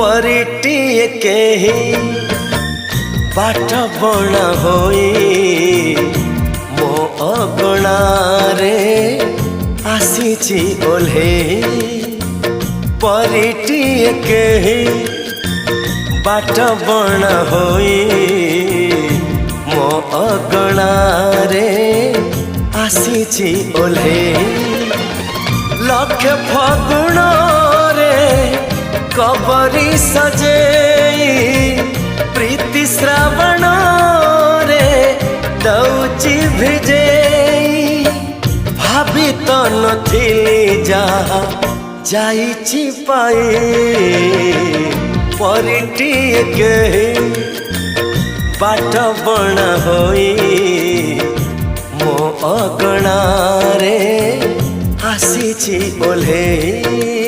परिटिए केही बाट बणा होई मो अगणारे आसीची ओल्हे परिटिए केही बाट बणा होई मो अगणारे आसीची ओल्हे लक्ष फगुण रे कबरी सजे प्रीति श्रावण रे दौची भिजे भाभी तो नथिली जहा जाइची पाई परिटिए केही बाट बणा होई मो अगणारे आसीची ओल्हे।